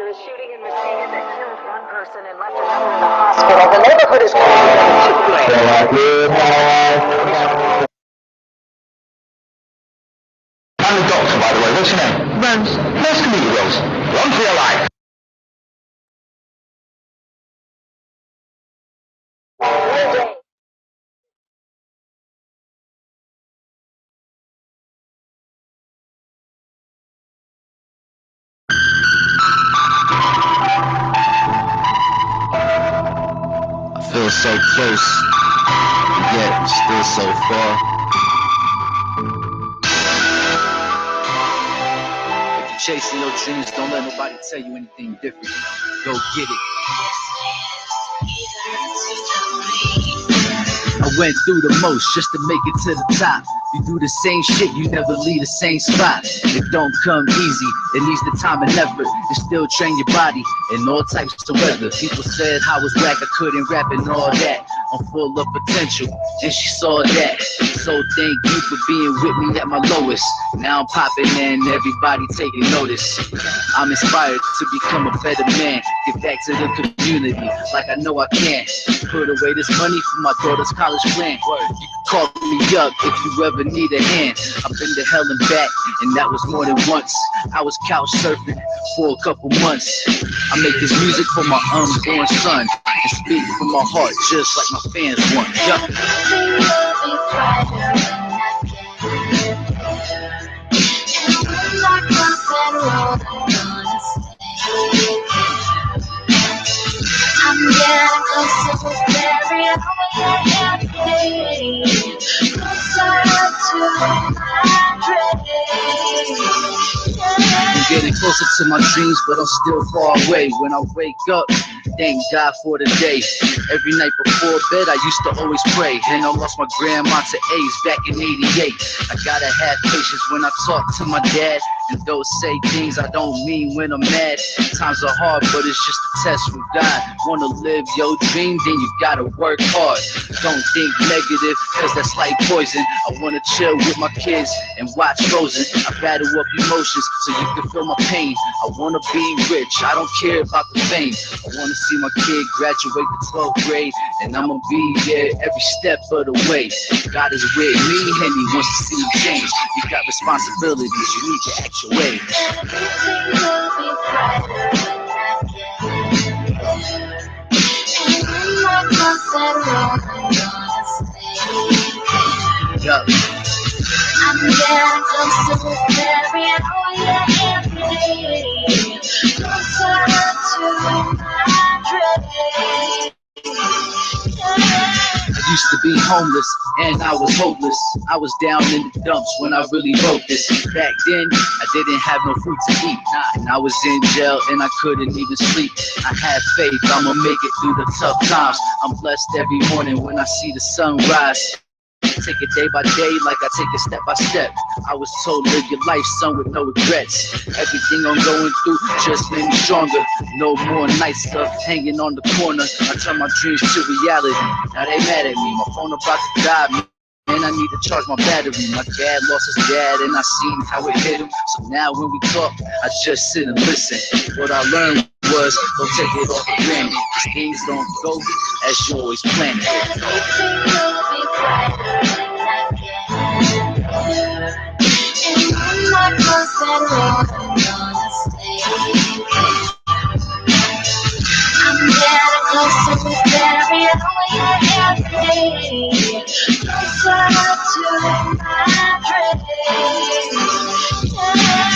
After a shooting in Michigan that killed one person and left another in the hospital, the neighborhood is going to be I'm the doctor, by the way. What's your name? Rose. Nice to meet you, Rose. Run for your life. I feel so close, yet still so far. If you're chasing your dreams, don't let nobody tell you anything different. Go get it. I went through the most just to make it to the top. You do the same shit, you never leave the same spot. It don't come easy, it needs the time and effort to still train your body in all types of weather. People said I was whack, I couldn't rap and all that. I'm full of potential, and she saw that. So thank you for being with me at my lowest. Now I'm popping and everybody taking notice. I'm inspired to become a better man, get back to the community like I know I can. Put away this money for my daughter's college plan. You can call me up if you ever need a hand. I've been to hell and back, and that was more than once. I was couch surfing for a couple months. I make this music for my unborn son and speak from my heart just like my fans want. I'm getting closer to very I'm getting closer to my dreams, but I'm still far away. When I wake up, thank God for the day. Every night before bed, I used to always pray. And I lost my grandma to AIDS back in '88. I gotta have patience when I talk to my dad, and don't say things I don't mean when I'm mad. Times are hard, but it's just a test from God. Wanna live your dream, then you gotta work hard. Don't think negative, cause that's like poison. I wanna chill with my kids and watch Frozen. I battle up emotions so you can feel my pain. I wanna be rich, I don't care about the fame. I wanna see my kid graduate the 12th grade, and I'ma be there every step of the way. God is with me and he wants to see me change. You got responsibilities, you need to act your way. everything will be brighter when I get there. And when my clothes that roll, I'm gonna stay there. I'm getting closer with every hour, every day. Closer to my dream. I used to be homeless and I was hopeless. I was down in the dumps when I really wrote this. Back then, I didn't have no food to eat. And I was in jail and I couldn't even sleep. I had faith, I'ma make it through the tough times. I'm blessed every morning when I see the sun rise. Take it day by day like I take it step by step. I was told live your life, son, with no regrets. Everything I'm going through just made me stronger. No more night stuff hanging on the corner. I turn my dreams to reality. Now they mad at me, my phone about to die, man. And I need to charge my battery. My dad lost his dad and I seen how it hit him. So now when we talk, I just sit and listen. What I learned was don't take it off for granted, cause things don't go as you always planned it. Everything will be brighter when I get there. And when my clothes that roll, I'm gonna stay there. I'm getting closer with every hour, every day. Closer to my dream. Yeah.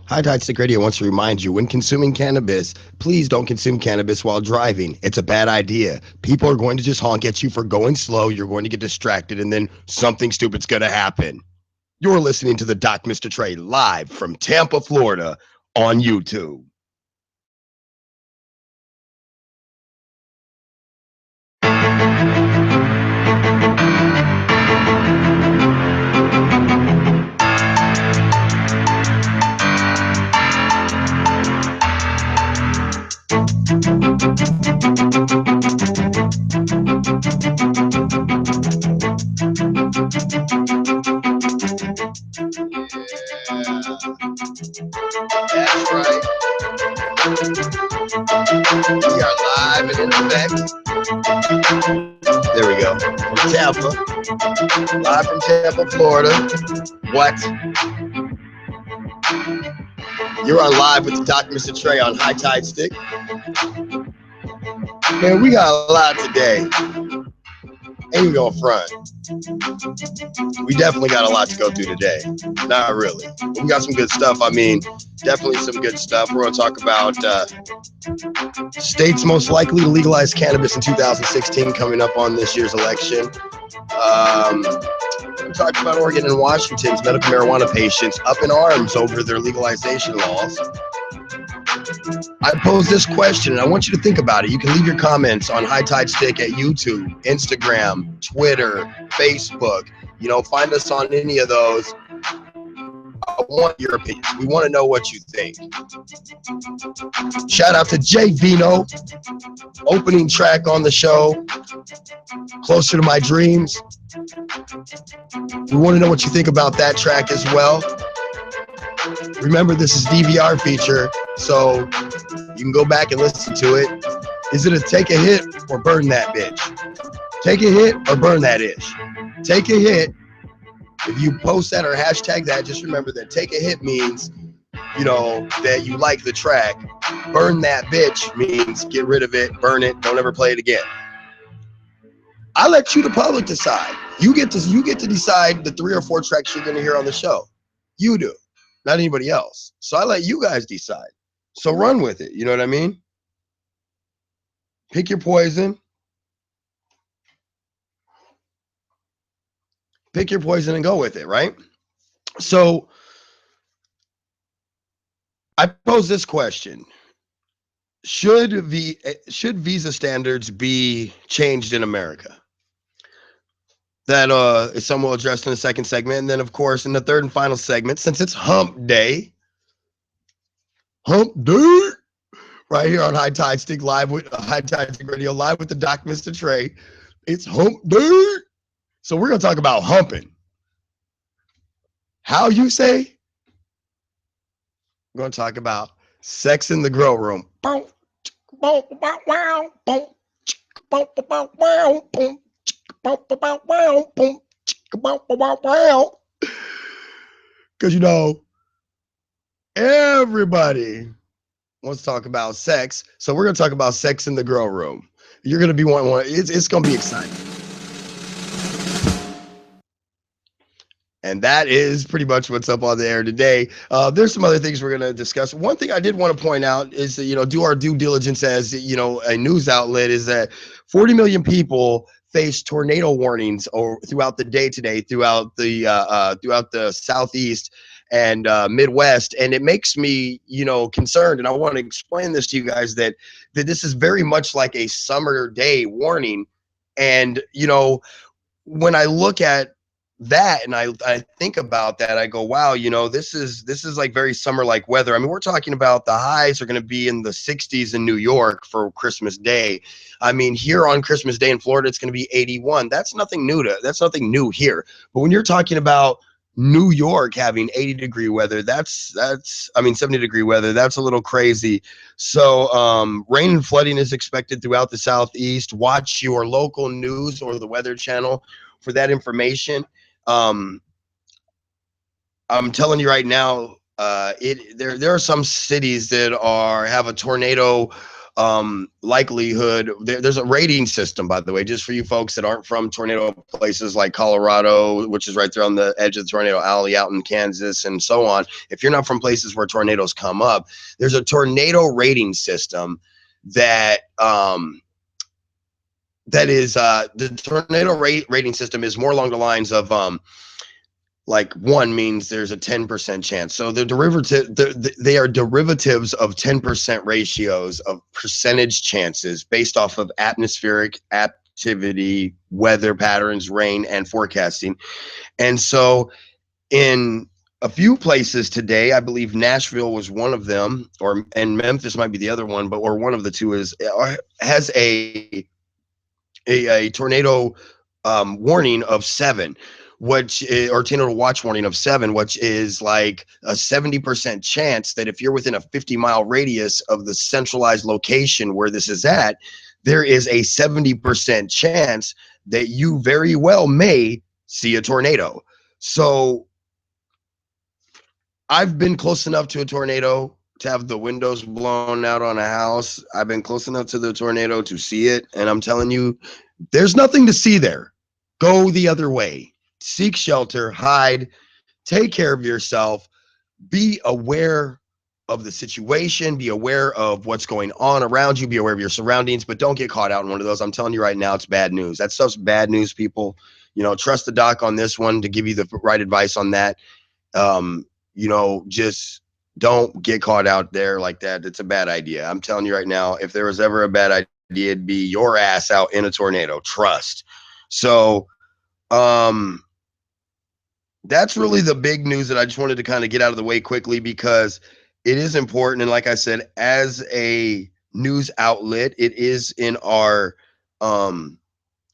High Tide Stick Radio wants to remind you, when consuming cannabis, please don't consume cannabis while driving. It's a bad idea. People are going to just honk at you for going slow. You're going to get distracted, and then something stupid's going to happen. You're listening to the Doc MistaTre live from Tampa, Florida on YouTube. We are live and in effect. There we go. From Tampa. Live from Tampa, Florida. What? You're on live with Doc MistaTre on High Tide Stick. Man, we got a lot today. Ain't even going front. We definitely got a lot to go through today. Not really. We got some good stuff. I mean, definitely some good stuff. We're going to talk about states most likely to legalize cannabis in 2016 coming up on this year's election. We talked about Oregon and Washington's medical marijuana patients up in arms over their legalization laws. I pose this question, and I want you to think about it. You can leave your comments on High Tide Stick at YouTube, Instagram, Twitter, Facebook. You know, find us on any of those. I want your opinion. We want to know what you think. Shout out to Vino, opening track on the show, Closer to My Dreams. We want to know what you think about that track as well. Remember, this is DVR feature, so you can go back and listen to it. Is it a take a hit or burn that bitch? Take a hit or burn that ish? Take a hit. If you post that or hashtag that, just remember that take a hit means, you know, that you like the track. Burn that bitch means get rid of it, burn it, don't ever play it again. I let you, the public, decide. You get to decide the 3 or 4 tracks you're going to hear on the show. You do, not anybody else. So I let you guys decide. So run with it. You know what I mean? Pick your poison. Pick your poison and go with it, right? So I pose this question. Should visa standards be changed in America? That is somewhat addressed in the second segment. And then, of course, in the third and final segment, since it's hump day, right here on High Tide Stick Live with High Tide Stick Radio Live with the Doc MistaTre. It's hump day. So we're going to talk about humping. How you say? We're going to talk about sex in the grow room. Because, you know, everybody wants to talk about sex. So we're going to talk about sex in the grow room. You're going to be one. It's going to be exciting. And that is pretty much what's up on the air today. There's some other things we're going to discuss. One thing I did want to point out is that, you know, do our due diligence as, you know, a news outlet, is that 40 million people face tornado warnings throughout the day today, throughout the Southeast and Midwest. And it makes me, you know, concerned. And I want to explain this to you guys that this is very much like a summer day warning. And, you know, when I look at that and I think about that, I go, wow, you know, this is like very summer like weather. I mean, we're talking about the highs are going to be in the 60s in New York for Christmas Day. I mean, here on Christmas Day in Florida, it's going to be 81. That's nothing new here. But when you're talking about New York having 80-degree weather, that's I mean 70-degree weather, that's a little crazy. So rain and flooding is expected throughout the Southeast. Watch your local news or the Weather Channel for that information. I'm telling you right now, there are some cities that have a tornado likelihood. There's a rating system, by the way, just for you folks that aren't from tornado places like Colorado, which is right there on the edge of the tornado alley out in Kansas and so on. If you're not from places where tornadoes come up, there's a tornado rating system that is the tornado rating system is more along the lines of like 1 means there's a 10% chance. So the derivative, they are derivatives of 10% ratios of percentage chances based off of atmospheric activity, weather patterns, rain, and forecasting. And so in a few places today, I believe Nashville was one of them, and Memphis might be the other one, or one of the two has a tornado warning of 7, or tornado watch warning of 7, which is like a 70% chance that if you're within a 50-mile radius of the centralized location where this is at, there is a 70% chance that you very well may see a tornado. So I've been close enough to a tornado to have the windows blown out on a house. I've been close enough to the tornado to see it. And I'm telling you, there's nothing to see there. Go the other way. Seek shelter, hide, take care of yourself, be aware of the situation, be aware of what's going on around you, be aware of your surroundings, but don't get caught out in one of those. I'm telling you right now, it's bad news. That stuff's bad news, people. You know, trust the doc on this one to give you the right advice on that. You know, just don't get caught out there like that. It's a bad idea. I'm telling you right now, if there was ever a bad idea, it'd be your ass out in a tornado. Trust. So, that's really the big news that I just wanted to kind of get out of the way quickly, because it is important. And like I said, as a news outlet, it is in our,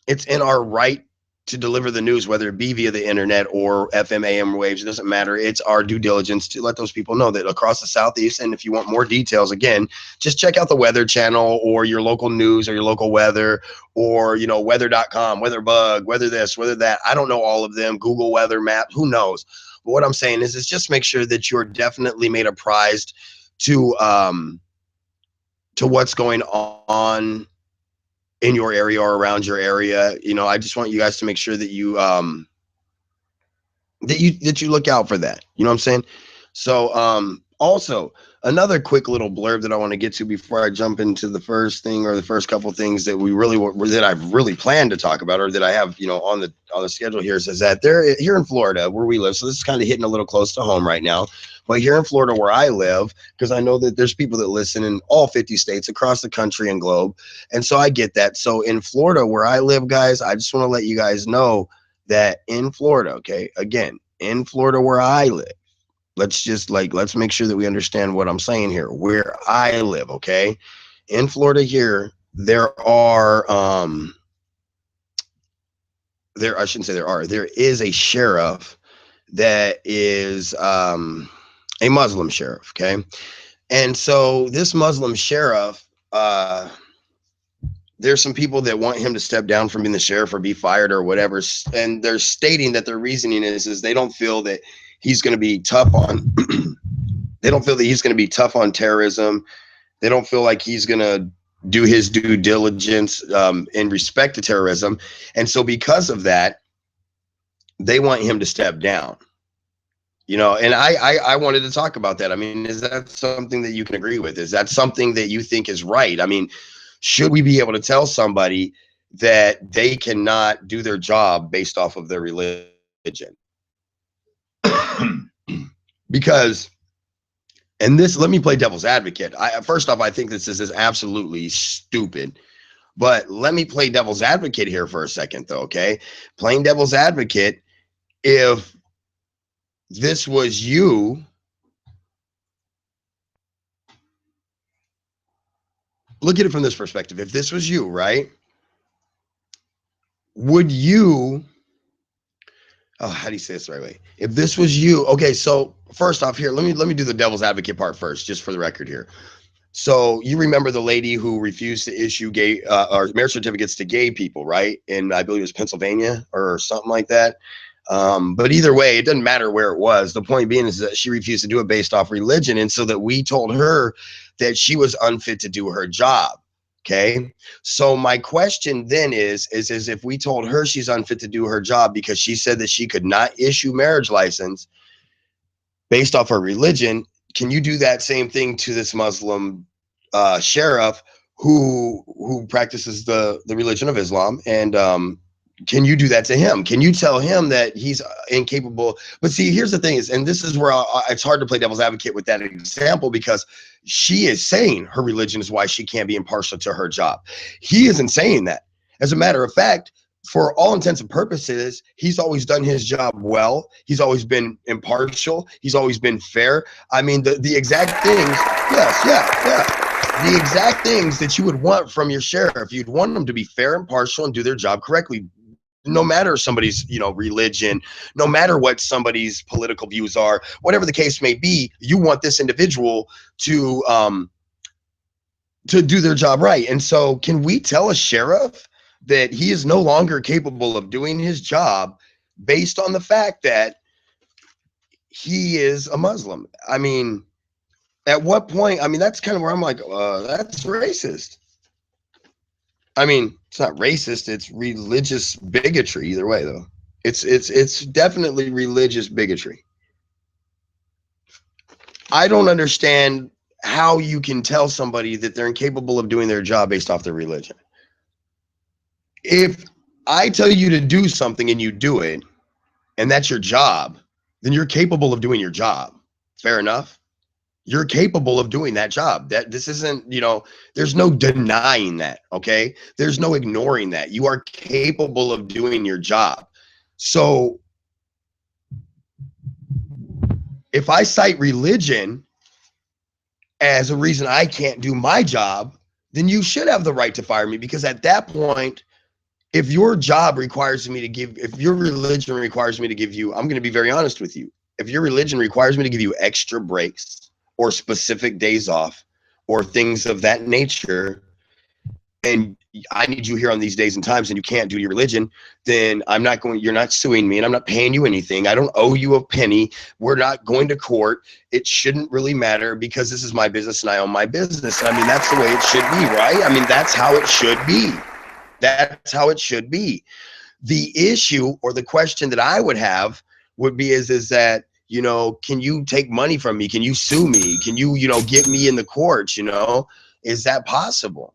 it's in our right to deliver the news, whether it be via the internet or FM, AM waves. It doesn't matter. It's our due diligence to let those people know that across the Southeast. And if you want more details, again, just check out the Weather Channel or your local news or your local weather, or, you know, weather.com, WeatherBug, weather this, weather that. I don't know all of them. Google weather map, who knows? But what I'm saying is just make sure that you're definitely made apprised to what's going on in your area or around your area. You know, I just want you guys to make sure that you that you look out for that. You know what I'm saying? So also another quick little blurb that I want to get to before I jump into the first thing, or the first couple things that we really that I've really planned to talk about, or that I have, you know, on the schedule here, says that there here in Florida where we live. So this is kind of hitting a little close to home right now. But here in Florida where I live, because I know that there's people that listen in all 50 states across the country and globe. And so I get that. So in Florida where I live, guys, I just want to let you guys know that in Florida, okay, again, in Florida where I live, let's make sure that we understand what I'm saying here, where I live, okay? In Florida here, there is a sheriff that is a Muslim sheriff, okay? And so this Muslim sheriff, there's some people that want him to step down from being the sheriff or be fired or whatever, and they're stating that their reasoning is they don't feel that he's going to be tough on they don't feel that he's going to be tough on terrorism. They don't feel like he's going to do his due diligence in respect to terrorism. And so because of that, they want him to step down. You know, and I wanted to talk about that. I mean, is that something that you can agree with? Is that something that you think is right? I mean, should we be able to tell somebody that they cannot do their job based off of their religion? Because, and this, let me play devil's advocate. First off, I think this is absolutely stupid. But let me play devil's advocate here for a second, though, okay? Playing devil's advocate, if this was you, look at it from this perspective. If this was you, right? Would you, oh, how do you say this the right way? If this was you, okay, so first off here, let me do the devil's advocate part first, just for the record here. So you remember the lady who refused to issue gay or marriage certificates to gay people, right? In, I believe it was Pennsylvania or something like that. But either way, it doesn't matter where it was. The point being is that she refused to do it based off religion. And so that we told her that she was unfit to do her job. Okay. So my question then is if we told her she's unfit to do her job because she said that she could not issue marriage license based off her religion, can you do that same thing to this Muslim sheriff who practices the religion of Islam? And can you do that to him? Can you tell him that he's incapable? But see, here's the thing is, and this is where it's hard to play devil's advocate with that example, because she is saying her religion is why she can't be impartial to her job. He isn't saying that. As a matter of fact, for all intents and purposes, he's always done his job well. He's always been impartial. He's always been fair. I mean, the exact things, yes, yeah. The exact things that you would want from your sheriff. You'd want them to be fair, impartial, and do their job correctly. no matter somebody's, you know, religion, no matter what somebody's political views are, whatever the case may be, you want this individual to do their job right. And so can we tell a sheriff that he is no longer capable of doing his job based on the fact that he is a Muslim? I mean, at what point? I mean, that's kind of where I'm like, that's racist. I mean, it's not racist, it's religious bigotry either way though. It's definitely religious bigotry. I don't understand how you can tell somebody that they're incapable of doing their job based off their religion. If I tell you to do something and you do it, and that's your job, then you're capable of doing your job. Fair enough. You're capable of doing that job. That this isn't, you know, there's no denying that, okay? There's no ignoring that. You are capable of doing your job. So if I cite religion as a reason I can't do my job, then you should have the right to fire me, because at that point, if your job requires me to give, if your religion requires me to give you, I'm going to be very honest with you. If your religion requires me to give you extra breaks or specific days off or things of that nature, and I need you here on these days and times and you can't do your religion, then I'm not going, you're not suing me and I'm not paying you anything. I don't owe you a penny. We're not going to court. It shouldn't really matter because this is my business and I own my business. And I mean, that's the way it should be, right? I mean, that's how it should be. That's how it should be. The issue or the question that I would have would be is that, you know, can you take money from me? Can you sue me? Can you, you know, get me in the courts? You know, is that possible?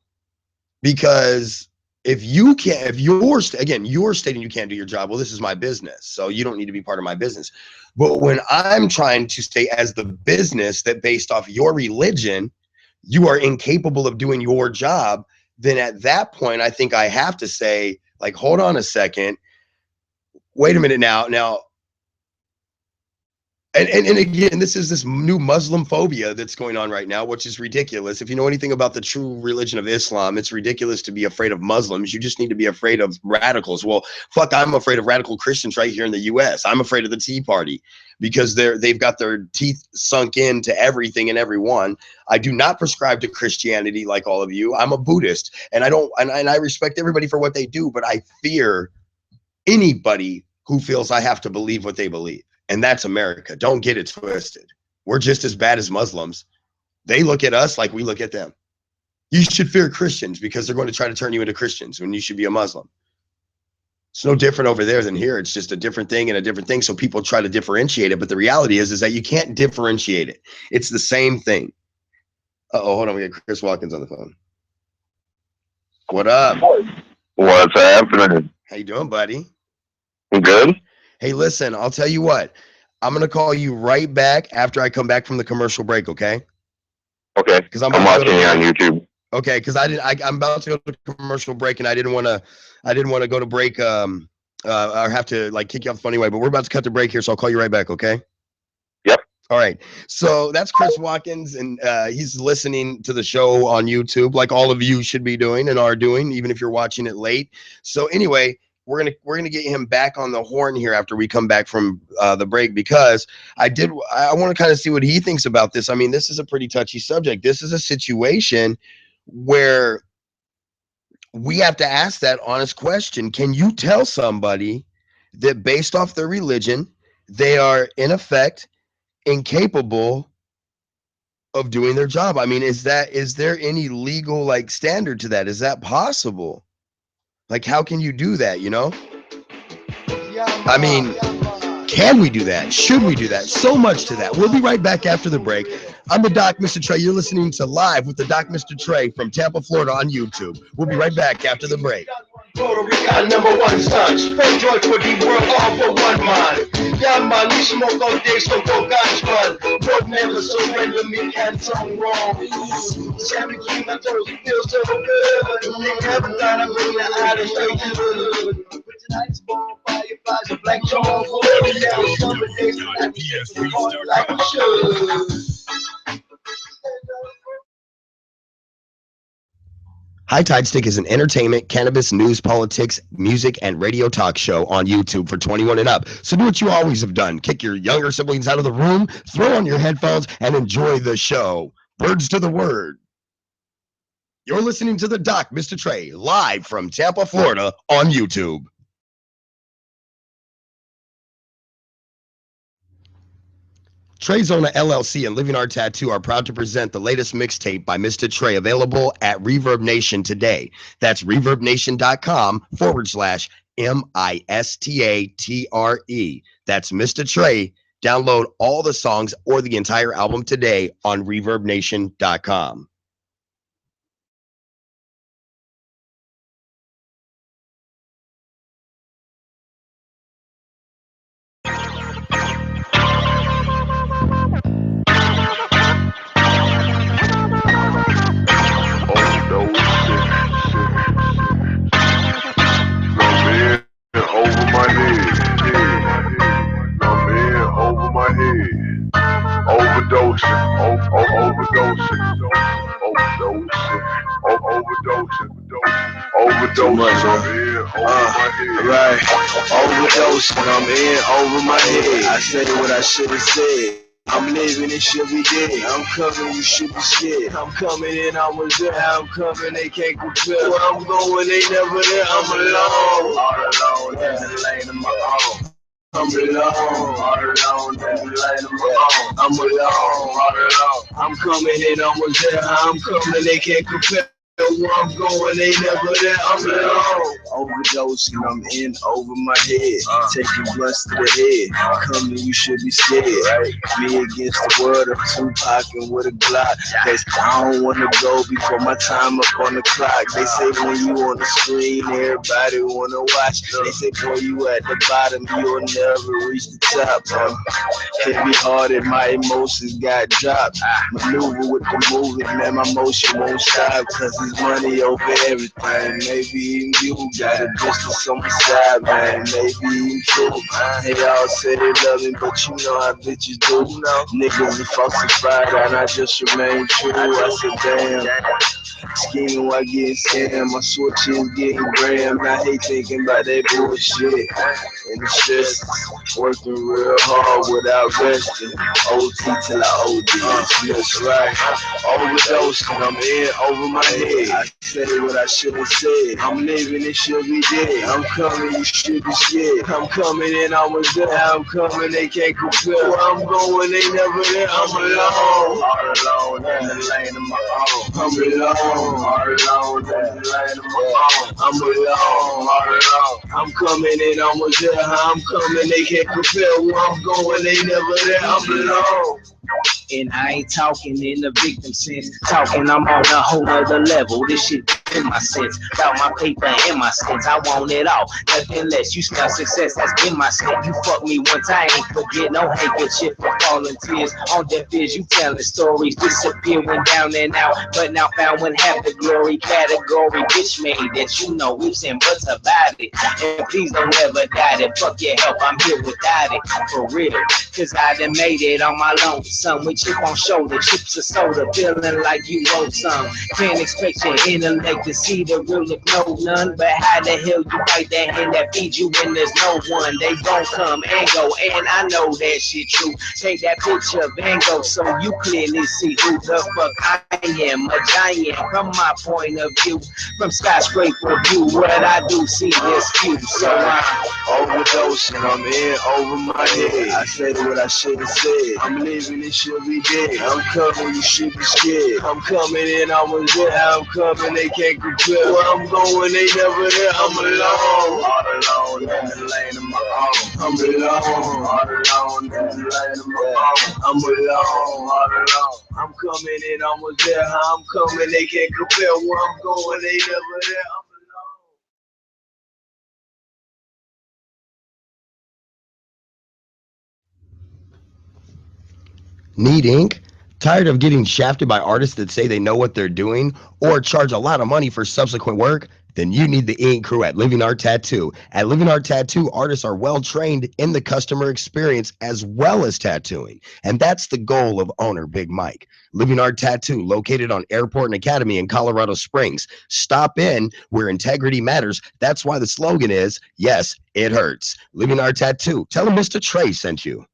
Because if you can't, if you're, again, you're stating you can't do your job, well, this is my business, so you don't need to be part of my business. But when I'm trying to state as the business that based off your religion, you are incapable of doing your job, then at that point, I think I have to say, like, hold on a second, wait a minute now, and again, this is this new Muslim phobia that's going on right now, which is ridiculous. If you know anything about the true religion of Islam, it's ridiculous to be afraid of Muslims. You just need to be afraid of radicals. Well, fuck, I'm afraid of radical Christians right here in the US. I'm afraid of the Tea Party because they've got their teeth sunk into everything and everyone. I do not prescribe to Christianity like all of you. I'm a Buddhist, and I respect everybody for what they do, but I fear anybody who feels I have to believe what they believe. And that's America. Don't get it twisted. We're just as bad as Muslims. They look at us like we look at them. You should fear Christians because they're going to try to turn you into Christians when you should be a Muslim. It's no different over there than here. It's just a different thing and a different thing. So people try to differentiate it. But the reality is that you can't differentiate it. It's the same thing. Uh-oh, hold on. We got Chris Watkins on the phone. What up? What's happening? How you doing, buddy? Good. Hey, listen, I'll tell you what. I'm going to call you right back after I come back from the commercial break, okay? Okay. Because I'm watching you on YouTube. Okay, because I'm about to go to commercial break, and I didn't want to go to break or have to like kick you off the phone anyway. But we're about to cut the break here, so I'll call you right back, okay? Yep. All right. So that's Chris Watkins, and he's listening to the show on YouTube, like all of you should be doing and are doing, even if you're watching it late. So anyway, we're gonna get him back on the horn here after we come back from the break, because I want to kind of see what he thinks about this. I mean, this is a pretty touchy subject. This is a situation where we have to ask that honest question. Can you tell somebody that based off their religion, they are in effect incapable of doing their job? I mean, is there any legal like standard to that? Is that possible? Like, how can you do that, you know? I mean, can we do that? Should we do that? So much to that. We'll be right back after the break. I'm the Doc MistaTre. You're listening to Live with the Doc MistaTre from Tampa, Florida on YouTube. We'll be right back after the break. Puerto Rico, number one son. Spread joy for the world, all for one mind. Yeah, man, we smoke all day, so go God's run. Lord never surrender me, can't turn wrong. Sammy King, my toes feel so good. They never thought I'd bring the out of straight to the hood. But tonight's ball, fireflies, a black Charles. Yeah, summer days, like we should. High Tide Stick is an entertainment, cannabis, news, politics, music, and radio talk show on YouTube for 21 and up. So do what you always have done. Kick your younger siblings out of the room, throw on your headphones, and enjoy the show. Birds to the word. You're listening to the Doc MistaTre live from Tampa, Florida on YouTube. Trezona LLC and Living Art Tattoo are proud to present the latest mixtape by MistaTre, available at Reverb Nation today. That's reverbnation.com/MISTATRE. That's MistaTre. Download all the songs or the entire album today on reverbnation.com. Too much, right. Overdosing, I'm in over my head. I say what I should have said. I'm living, it should be dead. I'm coming, you should be scared. I'm coming in, I was there. I'm coming, they can't compare. Where I'm going, they never there. I'm alone, all alone in the lane of my own. I'm alone, all alone in the lane of my own. I'm alone, all alone. I'm coming in, I was there. I'm coming, they can't compare. Where I'm going, they never there. I'm alone. Overdosing, I'm in over my head. Taking blunts to the head. Coming, you should be scared. Right? Me against the world, I'm Tupac and with a Glock. Cause I don't wanna go before my time up on the clock. They say when you on the screen, everybody wanna watch. They say, boy, you at the bottom, you'll never reach the top. Heavy hearted, my emotions got dropped. Maneuver with the movement, man, my motion won't stop. Cause it's money over everything. Maybe even you got a distance on the side, man. Maybe even true. They all say they love me, but you know how bitches do. Niggas are falsified, and I just remain true. I said, damn. Scheming while getting scammed, my switch is getting grammed. I hate thinking about that bullshit. And it's just working real hard without resting. OT till I OD. That's right. Overdosing, I'm in over my head. I said what I should have said. I'm living, it should be dead. I'm coming, you should be scared. I'm coming in, I was there. I'm coming, they can't compare. Where I'm going, they never there. I'm alone, all alone in the lane of my own. I'm alone. All alone, I'm alone, all alone. I'm coming in, I was there. I'm coming, they can't compare. Where I'm going, they never there. I'm alone. And I ain't talking in the victim sense. Talking, I'm on a whole nother level. This shit in my sense. About my paper and my skins. I want it all. Nothing less. You smell success, that's in my skin. You fuck me once, I ain't forget. No handkerchief for falling tears. On deaf ears, you telling stories. Disappearing down and out. But now found when half the glory category. Bitch made that you know we've seen what's about it. And please don't ever doubt it. Fuck your help, I'm here without it. For real. Cause I done made it on my own. Some with chip on shoulder, chips of soda, feeling like you want some. Can't expect your intellect to see the real if no none. But how the hell you bite that hand that feeds you when there's no one? They gon' come and go, and I know that shit true. Take that picture of Van Gogh so you clearly see who the fuck I am. A giant from my point of view. From skyscraper view, what I do see is few. So I'm overdosing, I'm in over my head. I said what I should have said. I'm living, it should be dead. I'm coming, you should be scared. I'm coming in, I was there. I'm coming, they can't compare. Where I'm going, they never there. I'm alone, all alone in the lane of my own. I'm alone, all alone in the lane of my own. I'm alone, all alone. I'm coming in, I was there. I'm coming, they can't compare. Where I'm going, they never there. I'm Need ink? Tired of getting shafted by artists that say they know what they're doing or charge a lot of money for subsequent work? then you need the ink crew at Living Art Tattoo. At Living Art Tattoo, artists are well trained in the customer experience as well as tattooing. And that's the goal of owner Big Mike. Living Art Tattoo, located on Airport and Academy in Colorado Springs. Stop in where integrity matters. That's why the slogan is, yes, it hurts. Living Art Tattoo. Tell them MistaTre sent you.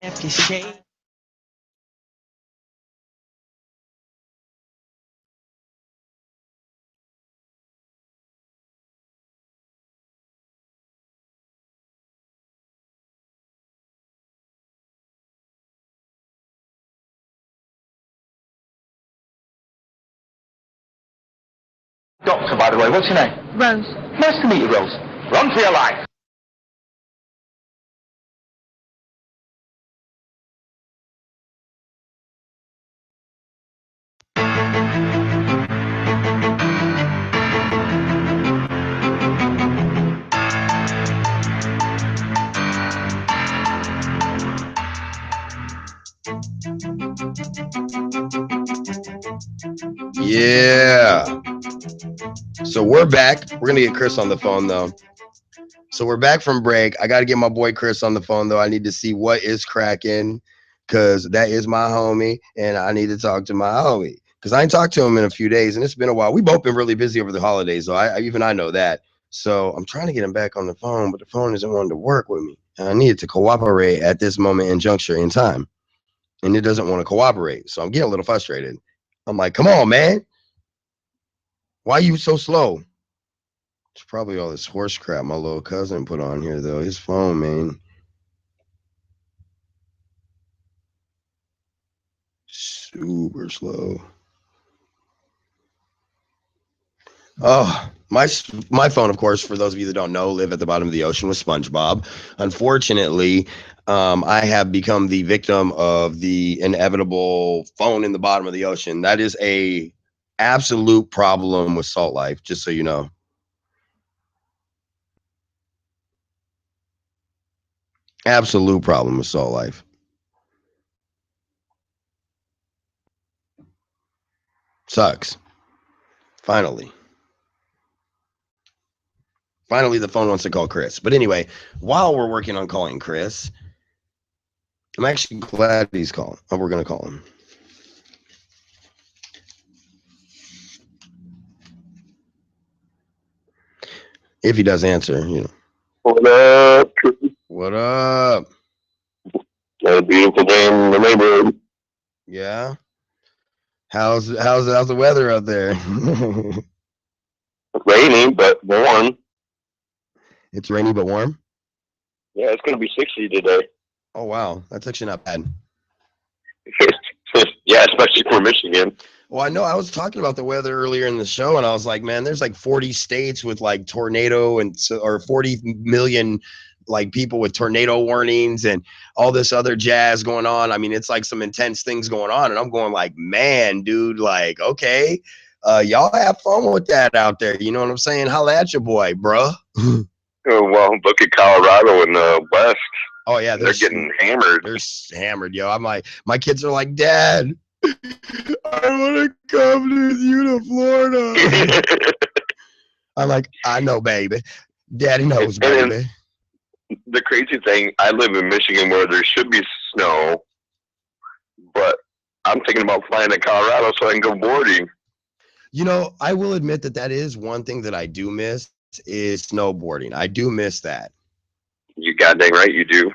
Empty shade. Doctor, by the way, what's your name? Rose. Nice to meet you, Rose. Run for your life. Yeah. So we're back. We're going to get Chris on the phone, though. So we're back from break. I got to get my boy Chris on the phone, though. I need to see what is cracking because that is my homie, and I need to talk to my homie because I ain't talked to him in a few days, and it's been a while. We've both been really busy over the holidays, so I know that. So I'm trying to get him back on the phone, but the phone isn't wanting to work with me, and I need it to cooperate at this moment in juncture in time, and it doesn't want to cooperate. So I'm getting a little frustrated. I'm like, come on, man. Why are you so slow? It's probably all this horse crap my little cousin put on here, though. His phone, man. Super slow. Oh, my phone, of course, for those of you that don't know, live at the bottom of the ocean with SpongeBob. Unfortunately, I have become the victim of the inevitable phone in the bottom of the ocean. That is a absolute problem with Salt Life, just so you know. Absolute problem with Salt Life. Sucks. Finally, the phone wants to call Chris. But anyway, while we're working on calling Chris, I'm actually glad he's calling. Oh, we're going to call him. If he does answer, you know. What up? What up? Got a beautiful day in the neighborhood. Yeah. How's the weather out there? Rainy, but warm. It's rainy but warm. Yeah, it's going to be 60 today. Oh wow, that's actually not bad. Yeah, especially for Michigan. Well, I know I was talking about the weather earlier in the show, and I was like, man, there's like 40 states with like tornado or 40 million like people with tornado warnings and all this other jazz going on. I mean, it's like some intense things going on, and I'm going like, man, dude, like, okay, y'all have fun with that out there. You know what I'm saying? Holla at your boy, bruh. Well, look at Colorado in the west. Oh yeah, they're getting hammered. They're hammered, yo. I'm like, my kids are like, Dad, I want to come with you to Florida. I'm like, I know, baby. Daddy knows, baby. The crazy thing, I live in Michigan where there should be snow, but I'm thinking about flying to Colorado so I can go boarding. You know, I will admit that is one thing that I do miss is snowboarding. I do miss that. You goddamn right you do.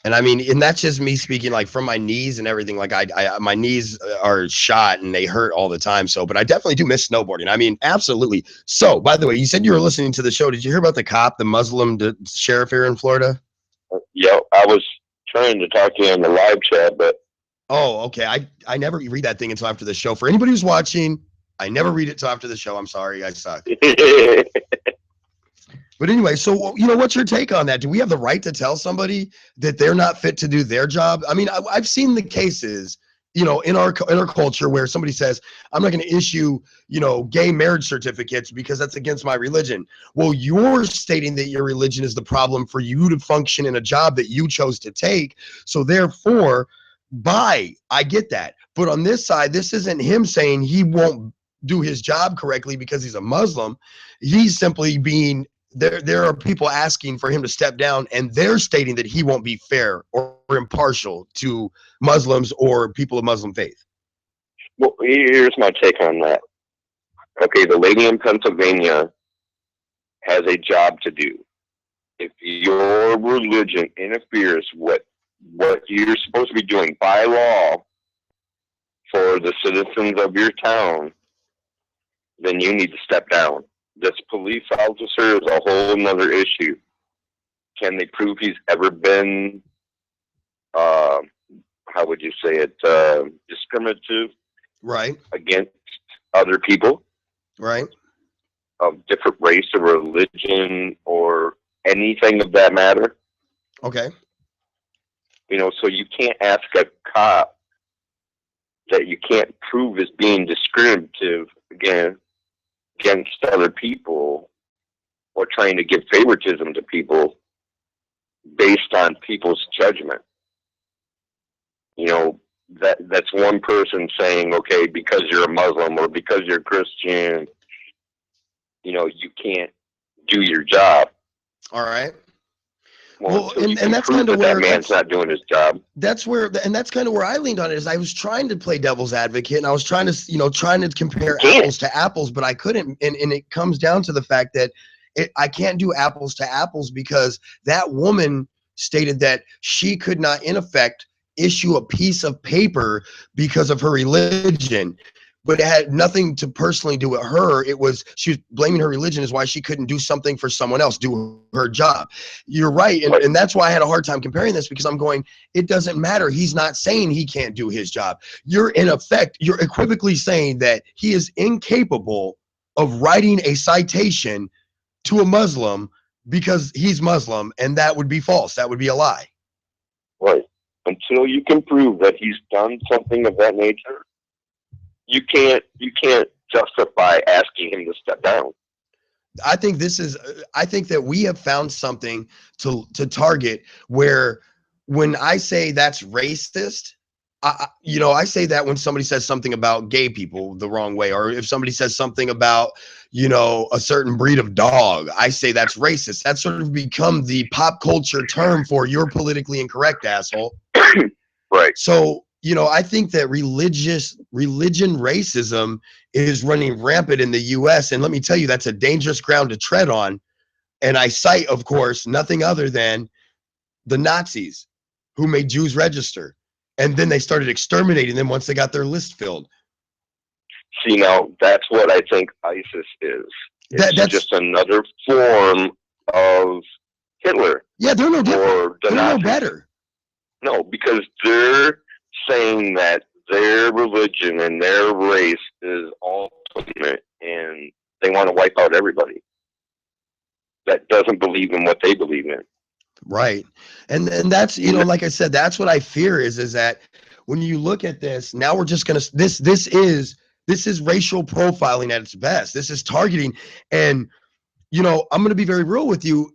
And I mean, and that's just me speaking like from my knees and everything. Like my knees are shot and they hurt all the time. So, but I definitely do miss snowboarding. I mean, absolutely. So, by the way, you said you were listening to the show. Did you hear about the cop, the Muslim sheriff here in Florida? Yeah, I was trying to talk to you in the live chat, but. Oh, okay. I never read that thing until after the show. For anybody who's watching, I never read it until after the show. I'm sorry, I suck. But anyway, so, you know, what's your take on that? Do we have the right to tell somebody that they're not fit to do their job? I mean, I've seen the cases, you know, in our culture where somebody says, I'm not going to issue, you know, gay marriage certificates because that's against my religion. Well, you're stating that your religion is the problem for you to function in a job that you chose to take. So therefore, I get that. But on this side, this isn't him saying he won't do his job correctly because he's a Muslim. He's simply being there are people asking for him to step down, and they're stating that he won't be fair or impartial to Muslims or people of Muslim faith. Well, here's my take on that. Okay, the lady in Pennsylvania has a job to do. If your religion interferes with what you're supposed to be doing by law for the citizens of your town, then you need to step down. This police officer is a whole nother issue. Can they prove he's ever been, how would you say it, discriminative? Right. Against other people? Right. Of different race or religion or anything of that matter? Okay. You know, so you can't ask a cop that you can't prove is being discriminative against other people or trying to give favoritism to people based on people's judgment. You know, that's one person saying, okay, because you're a Muslim or because you're a Christian, you know, you can't do your job. All right. Well, and that's kind of where that man's not doing his job. That's where, and that's kind of where I leaned on it. Is I was trying to play devil's advocate, and I was trying to compare apples to apples, but I couldn't. And it comes down to the fact that I can't do apples to apples because that woman stated that she could not, in effect, issue a piece of paper because of her religion. But it had nothing to personally do with her. It was, she was blaming her religion is why she couldn't do something for someone else, do her job. You're right. And that's why I had a hard time comparing this, because I'm going, it doesn't matter. He's not saying he can't do his job. You're in effect, you're equivocally saying that he is incapable of writing a citation to a Muslim because he's Muslim, and that would be false. That would be a lie. Right. Until you can prove that he's done something of that nature, you can't justify asking him to step down. I think that we have found something to target where, when I say that's racist, I say that when somebody says something about gay people the wrong way, or if somebody says something about, a certain breed of dog, I say that's racist. That's sort of become the pop culture term for you're politically incorrect, asshole. Right. So, I think that religion racism is running rampant in the US. And let me tell you, that's a dangerous ground to tread on. And I cite, of course, nothing other than the Nazis who made Jews register. And then they started exterminating them once they got their list filled. See, now that's what I think ISIS is. That's just another form of Hitler. Yeah, they're no different. They're no better. No, because they're saying that their religion and their race is ultimate, and they want to wipe out everybody that doesn't believe in what they believe in. Right. And that's, like I said, that's what I fear is that when you look at this, now we're just going to, this is racial profiling at its best. This is targeting. And, I'm going to be very real with you.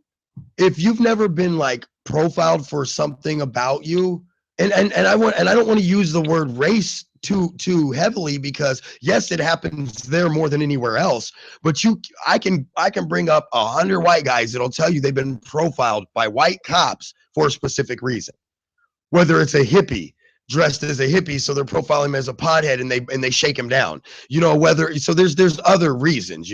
If you've never been like profiled for something about you, and I don't want to use the word race too heavily, because yes, it happens there more than anywhere else. But I can bring up 100 white guys that'll tell you they've been profiled by white cops for a specific reason. Whether it's a hippie dressed as a hippie, so they're profiling him as a pothead and they shake him down. So there's other reasons,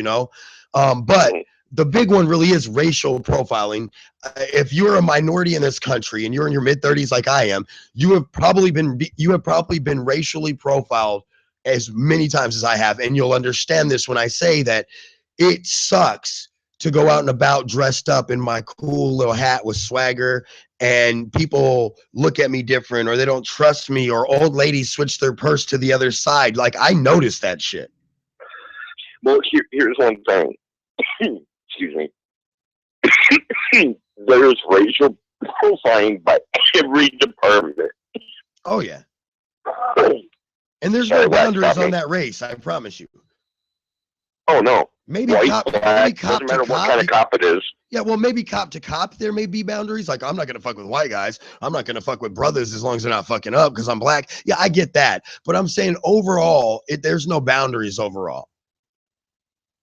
but the big one really is racial profiling. If you're a minority in this country and you're in your mid-30s like I am, you have probably been racially profiled as many times as I have, and you'll understand this when I say that it sucks to go out and about dressed up in my cool little hat with swagger, and people look at me different, or they don't trust me, or old ladies switch their purse to the other side. Like, I noticed that shit. Well, here's one thing. Excuse me. There's racial profiling by every department. Oh yeah. And there's Sorry, no Wes, boundaries stop on me. that race, I promise you. Oh no, Maybe white, cop black, to doesn't matter what cop. kind of cop it is. Yeah, well, maybe cop to cop, there may be boundaries. Like, I'm not going to fuck with white guys. I'm not going to fuck with brothers as long as they're not fucking up because I'm black. Yeah, I get that. But I'm saying overall, there's no boundaries overall.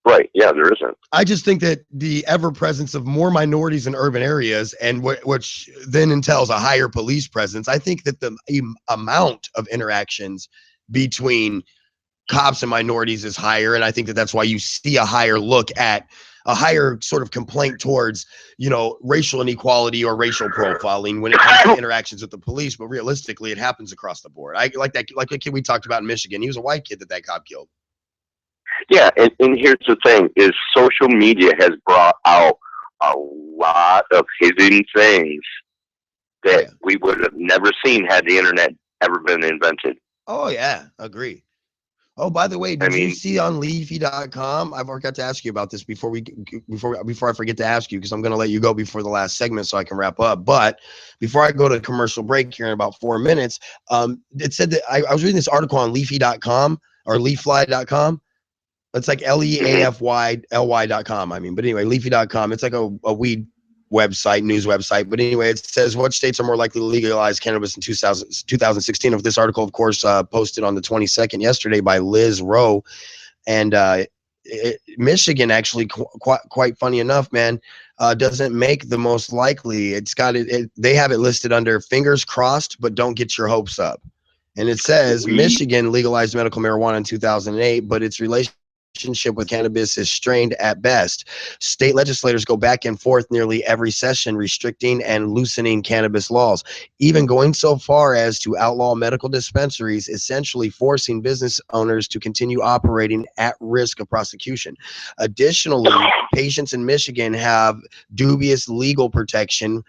Right, yeah, there isn't. I just think that the ever presence of more minorities in urban areas, and which then entails a higher police presence, I think that the amount of interactions between cops and minorities is higher, and I think that that's why you see a higher look at a higher sort of complaint towards, you know, racial inequality or racial profiling when it comes to interactions with the police. But realistically, it happens across the board. I like that, like the kid we talked about in Michigan. He was a white kid that cop killed. Yeah, and here's the thing: is social media has brought out a lot of hidden things that we would have never seen had the internet ever been invented. Oh yeah, agree. Oh, by the way, did you see on leafy.com? I forgot to ask you about this before I forget to ask you, because I'm going to let you go before the last segment so I can wrap up. But before I go to commercial break here in about 4 minutes, it said that I was reading this article on leafy.com or leafly.com. It's like leafyly.com. I mean, but anyway, leafy.com. It's like a weed website, news website. But anyway, it says what states are more likely to legalize cannabis in 2016. Of this article, of course, posted on the 22nd yesterday by Liz Rowe. And Michigan, actually, quite funny enough, man, doesn't make the most likely. It's got it. They have it listed under fingers crossed, but don't get your hopes up. And it says Michigan legalized medical marijuana in 2008, but its relationship with cannabis is strained at best. State legislators go back and forth nearly every session, restricting and loosening cannabis laws, even going so far as to outlaw medical dispensaries, essentially forcing business owners to continue operating at risk of prosecution. Additionally, patients in Michigan have dubious legal protection,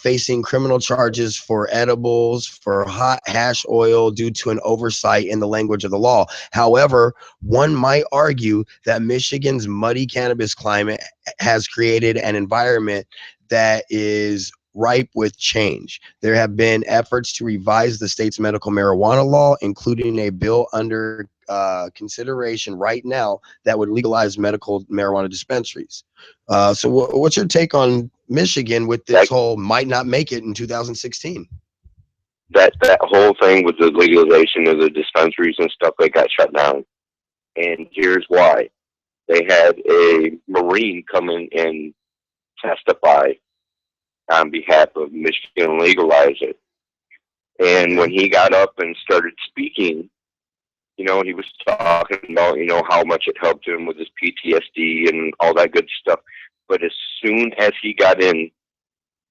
facing criminal charges for edibles, for hot hash oil, due to an oversight in the language of the law. However, one might argue that Michigan's muddy cannabis climate has created an environment that is ripe with change. There have been efforts to revise the state's medical marijuana law, including a bill under consideration right now that would legalize medical marijuana dispensaries. So what's your take on Michigan with this whole might not make it in 2016? That whole thing with the legalization of the dispensaries and stuff, they got shut down. And here's why. They had a Marine come in and testify on behalf of Michigan and legalize it. And when he got up and started speaking, you know, he was talking about, you know, how much it helped him with his PTSD and all that good stuff. But as soon as he got in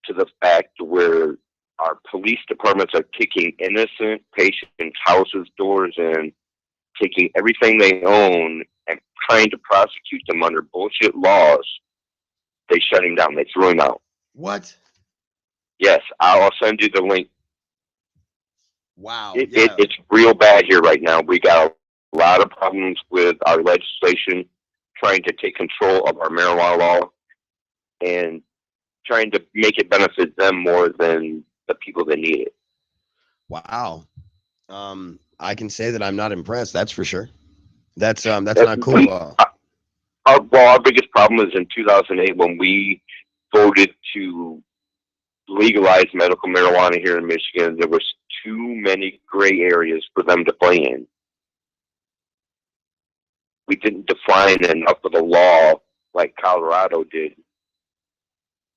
to the fact where our police departments are kicking innocent patients' houses, doors in, taking everything they own and trying to prosecute them under bullshit laws, they shut him down. They threw him out. What? Yes, I'll send you the link. Wow. It's real bad here right now. We got a lot of problems with our legislation trying to take control of our marijuana law and trying to make it benefit them more than the people that need it. Wow. I can say that I'm not impressed. That's for sure. That's not cool. Our biggest problem is in 2008 when we voted to legalize medical marijuana here in Michigan. There was too many gray areas for them to play in. We didn't define enough of the law like Colorado did,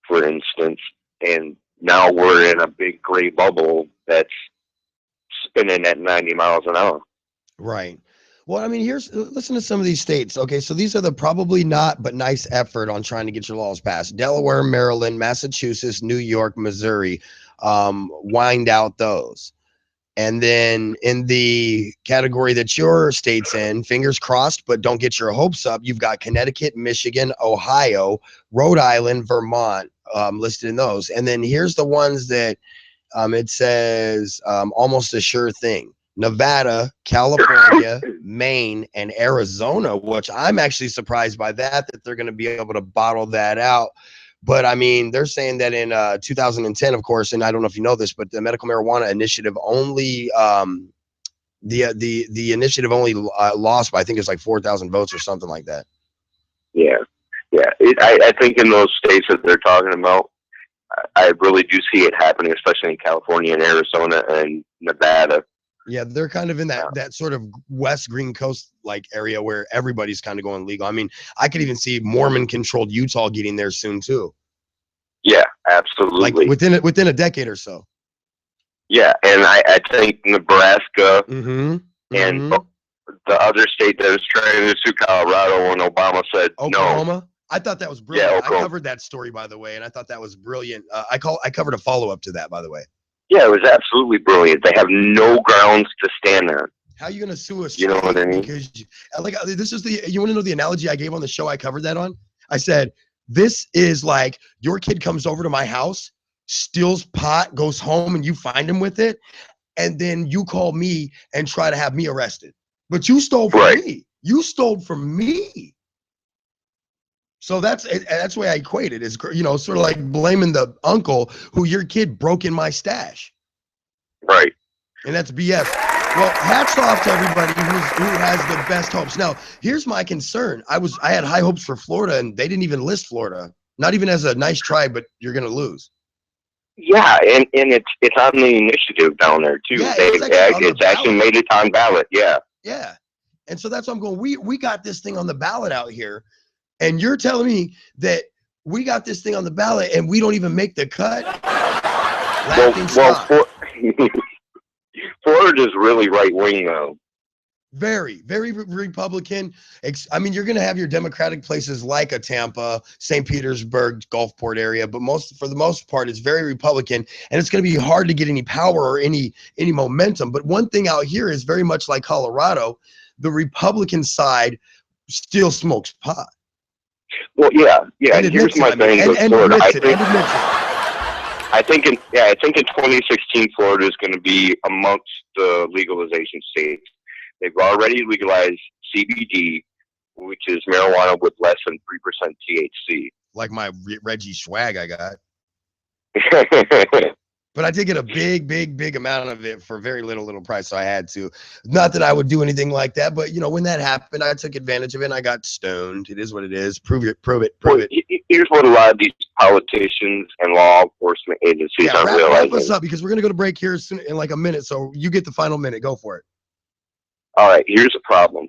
for instance, and now we're in a big gray bubble that's spinning at 90 miles an hour. Right. Well, I mean, listen to some of these states. Okay, so these are the probably not, but nice effort on trying to get your laws passed. Delaware, Maryland, Massachusetts, New York, Missouri, wind out those. And then in the category that your state's in, fingers crossed, but don't get your hopes up, you've got Connecticut, Michigan, Ohio, Rhode Island, Vermont listed in those. And then here's the ones that it says almost a sure thing. Nevada, California, Maine, and Arizona, which I'm actually surprised by that they're going to be able to bottle that out. But I mean, they're saying that in 2010, of course, and I don't know if you know this, but the medical marijuana initiative only The initiative only lost by, I think it's like 4,000 votes or something like that. Yeah. I think in those states that they're talking about, I really do see it happening, especially in California and Arizona and Nevada. Yeah, they're kind of in that sort of West Green Coast like area where everybody's kind of going legal. I mean, I could even see Mormon-controlled Utah getting there soon too. Yeah, absolutely. Like within a decade or so. Yeah, and I think Nebraska and the other state that was trying to sue Colorado, and Obama said Oklahoma? no. I thought that was brilliant. Yeah, I covered that story, by the way, and I thought that was brilliant. I covered a follow-up to that, by the way. Yeah, it was absolutely brilliant. They have no grounds to stand on. How are you going to sue us? You know what I mean? Because this is you want to know the analogy I gave on the show I covered that on? I said, this is like your kid comes over to my house, steals pot, goes home, and you find him with it, and then you call me and try to have me arrested. But you stole from me. You stole from me. So that's the way I equate it. Is, you know, sort of like blaming the uncle who your kid broke in my stash. Right. And that's BS. Well, hats off to everybody who has the best hopes. Now, here's my concern. I had high hopes for Florida, and they didn't even list Florida. Not even as a nice try, but you're gonna lose. Yeah, and it's on the initiative down there too. Yeah, it's actually made it on ballot. Yeah. Yeah. And so that's what I'm going. We got this thing on the ballot out here, and you're telling me that we got this thing on the ballot and we don't even make the cut? Florida's really right wing though. Very, very Republican. I mean, you're going to have your Democratic places like a Tampa, St. Petersburg, Gulfport area, but for the most part, it's very Republican, and it's going to be hard to get any power or any momentum. But one thing out here is very much like Colorado, the Republican side still smokes pot. Well, yeah. And here's my thing with Florida. I think in 2016, Florida is going to be amongst the legalization states. They've already legalized CBD, which is marijuana with less than 3% THC. Like my Reggie swag I got. But I did get a big amount of it for very little price, so I had to. Not that I would do anything like that, but, you know, when that happened, I took advantage of it, and I got stoned. It is what it is. Prove it. Here's what a lot of these politicians and law enforcement agencies aren't realizing. Wrap us up, because we're going to go to break here soon, in like a minute, so you get the final minute. Go for it. All right, here's the problem.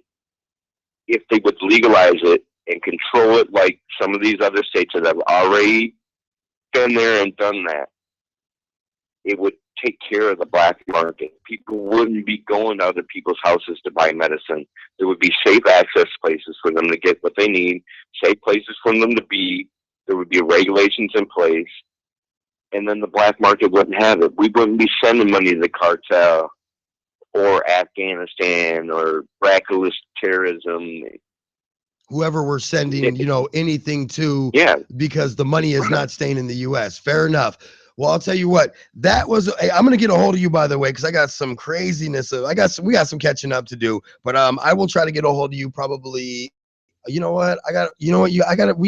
If they would legalize it and control it like some of these other states that have already been there and done that, it would take care of the black market. People wouldn't be going to other people's houses to buy medicine. There would be safe access places for them to get what they need, safe places for them to be. There would be regulations in place, and then the black market wouldn't have it. We wouldn't be sending money to the cartel or Afghanistan or brackless terrorism. Whoever we're sending, you know, anything to, because the money is not staying in the U.S. Fair enough. Well, I'll tell you what, that was, I'm going to get a hold of you, by the way, because I got some craziness. We got some catching up to do, but I will try to get a hold of you probably. You know what? We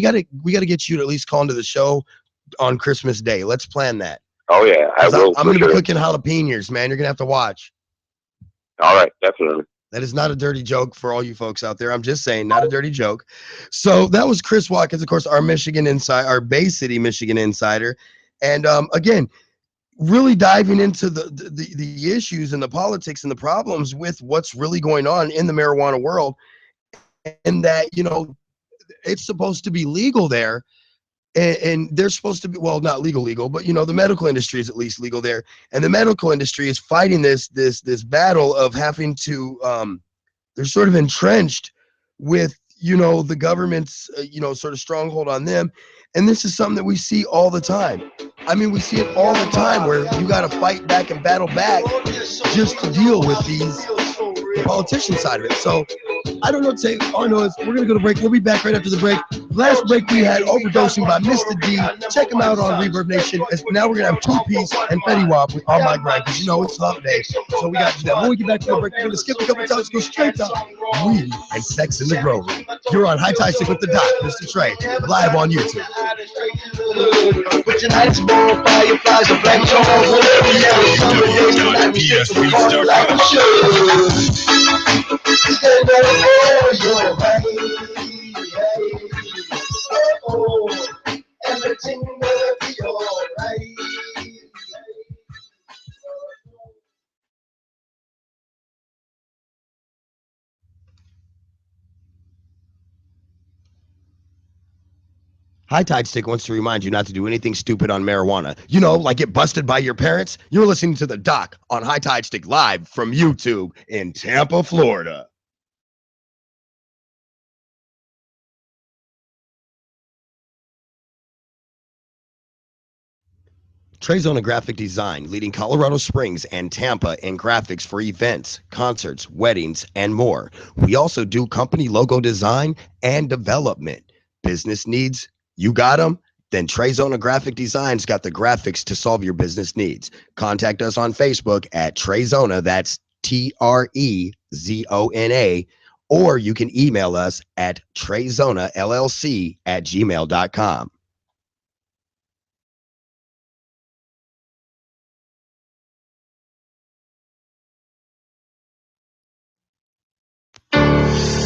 got to get you to at least call into the show on Christmas Day. Let's plan that. Oh yeah. I'm going to be cooking jalapenos, man. You're going to have to watch. All right. Definitely. That is not a dirty joke for all you folks out there. I'm just saying, not a dirty joke. So that was Chris Watkins, of course, our Bay City, Michigan insider. And again, really diving into the issues and the politics and the problems with what's really going on in the marijuana world, and that, you know, it's supposed to be legal there, and they're supposed to be, well, not legal, but, you know, the medical industry is at least legal there, and the medical industry is fighting this battle of having to they're sort of entrenched with, you know, the government's you know, sort of stronghold on them. And this is something that we see all the time. I mean, we see it all the time where you got to fight back and battle back just to deal with the politician side of it. So I don't know what to say. All I know is we're going to go to break. We'll be back right after the break. Last break we had Overdosing by Mr. D. Check him out on Reverb Nation. Now we're going to have Two Piece and Fetty Wap with On My Grind, because, you know, it's hump day. So we got to do that. When we get back to the break, we're going to skip a couple times, go straight to weed and sex in the grow room. You're on High Tide Stick with the Doc MistaTre, live on YouTube. catching nights, born fireflies and black jones. Whatever yellow summer days, tonight we take the party like we should. Stand up for your right. Oh, everything will be alright. High Tide Stick wants to remind you not to do anything stupid on marijuana. You know, like get busted by your parents. You're listening to the Doc on High Tide Stick live from YouTube in Tampa, Florida. Trezona Graphic Design, leading Colorado Springs and Tampa in graphics for events, concerts, weddings, and more. We also do company logo design and development. Business needs, you got them? Then Trezona Graphic Design's got the graphics to solve your business needs. Contact us on Facebook at Trezona, that's TREZONA, or you can email us at trezonallc@gmail.com.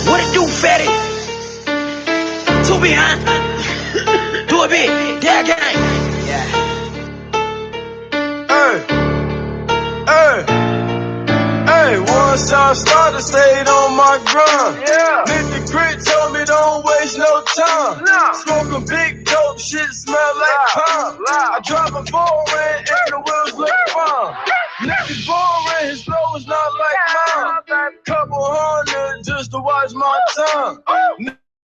What it do, fatty? Two behind. Do it big. Yeah, gang. Yeah. Hey, once I started, stayed on my grind. Yeah. Nigga Crit told me don't waste no time. No. Smoking big dope, shit smell like pine. I drive a foreign and the wheels look fine. Niggas boring, his flow is not like mine. Couple hundred just to watch my time.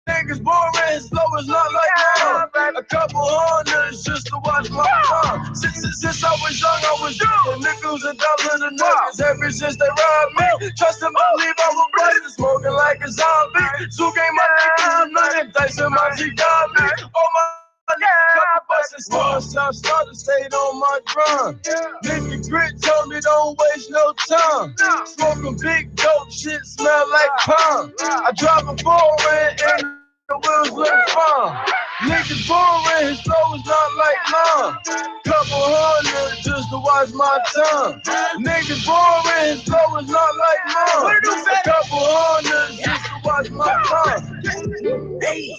Niggas boring, his flow is not like mine. A couple hundreds just to watch my time. Since I was young, I was doing nickels and dollars and niggas. Ever since they robbed me, trust and believe I was blessed. Smoking like a zombie. Zoo game, my niggas and nothing. Dice in my G got me. All my couple buses. Once I started, stayed on my grind. Nigga Grit told me don't waste no time. Smoking big dope, shit smell like pine. I drive a foreign and the wheels look fine. Niggas boring, his flow is not like mine. Couple hundred just to watch my time. Niggas boring, his flow is not like mine. A couple hundred just to watch my time. Hey,